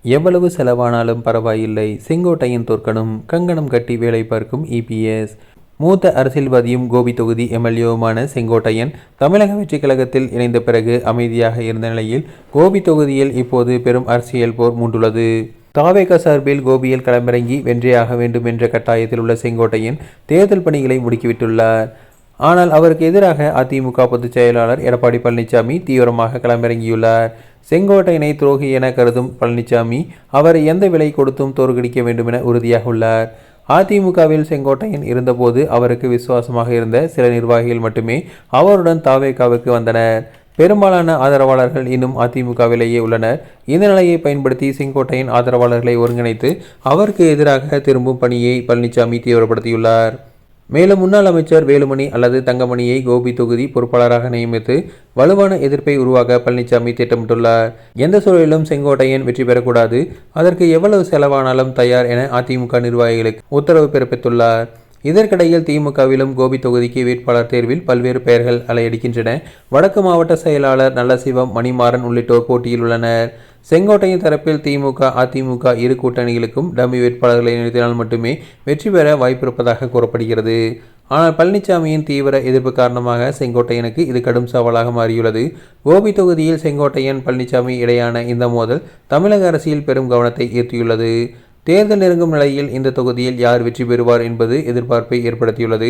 எவ்வளவு செலவானாலும் பரவாயில்லை, செங்கோட்டையன் தோற்கணும், கங்கணம் கட்டி வேலை பார்க்கும் இபிஎஸ். மூத்த அரசியல்வாதியும் கோபி தொகுதி எம்எல்ஏவுமான செங்கோட்டையன் தமிழக வெற்றிக் கழகத்தில் இணைந்த பிறகு அமைதியாக இருந்த நிலையில் கோபி தொகுதியில் இப்போது பெரும் அரசியல் போர் மூண்டுள்ளது. தாவேகா சார்பில் கோபியில் களமிறங்கி வென்றியாக வேண்டும் என்ற கட்டாயத்தில் உள்ள செங்கோட்டையன் தேர்தல் பணிகளை முடுக்கிவிட்டுள்ளார். ஆனால் அவருக்கு எதிராக அதிமுக பொதுச் செயலாளர் எடப்பாடி பழனிசாமி தீவிரமாக களமிறங்கியுள்ளார். செங்கோட்டையனை துரோகி என கருதும் பழனிசாமி அவரை எந்த விலை கொடுத்தும் தோற்கடிக்க வேண்டும் என உறுதியாக உள்ளார். அதிமுகவில் செங்கோட்டையன் இருந்தபோது அவருக்கு விசுவாசமாக இருந்த சில நிர்வாகிகள் மட்டுமே அவருடன் தாவேகாவுக்கு வந்தனர். பெரும்பாலான ஆதரவாளர்கள் இன்னும் அதிமுகவிலேயே உள்ளனர். இந்த நிலையை பயன்படுத்தி செங்கோட்டையன் ஆதரவாளர்களை ஒருங்கிணைத்து அவருக்கு எதிராக திரும்பும் பணியை பழனிசாமி தீவிரப்படுத்தியுள்ளார். மேலும் முன்னாள் அமைச்சர் வேலுமணி அல்லது தங்கமணியை கோபி தொகுதி பொறுப்பாளராக நியமித்து வலுவான எதிர்ப்பை உருவாக்க பழனிசாமி திட்டமிட்டுள்ளார். எந்த சூழலிலும் செங்கோட்டையன் வெற்றி பெறக்கூடாது, அதற்கு எவ்வளவு செலவானாலும் தயார் என அதிமுக நிர்வாகிகளுக்கு உத்தரவு பிறப்பித்துள்ளார். இதற்கிடையில் திமுகவிலும் கோபி தொகுதிக்கு வேட்பாளர் தேர்வில் பல்வேறு பெயர்கள் அலையடிக்கின்றன. வடக்கு மாவட்ட செயலாளர் நல்லசிவம், மணிமாறன் உள்ளிட்டோர் போட்டியில் உள்ளனர். செங்கோட்டையின் தரப்பில் திமுக அதிமுக இரு கூட்டணிகளுக்கும் டம்மி வேட்பாளர்களை நிறுத்தினால் மட்டுமே வெற்றி பெற வாய்ப்பிருப்பதாக கூறப்படுகிறது. ஆனால் பழனிசாமியின் தீவிர எதிர்ப்பு காரணமாக செங்கோட்டையனுக்கு இது கடும் சவாலாக மாறியுள்ளது. கோபி தொகுதியில் செங்கோட்டையன் பழனிசாமி இடையான இந்த மோதல் தமிழக அரசியல் பெரும் கவனத்தை ஈர்த்தியுள்ளது. தேர்தல் நெருங்கும் நிலையில் இந்த தொகுதியில் யார் வெற்றி பெறுவார் என்பது எதிர்பார்ப்பை ஏற்படுத்தியுள்ளது.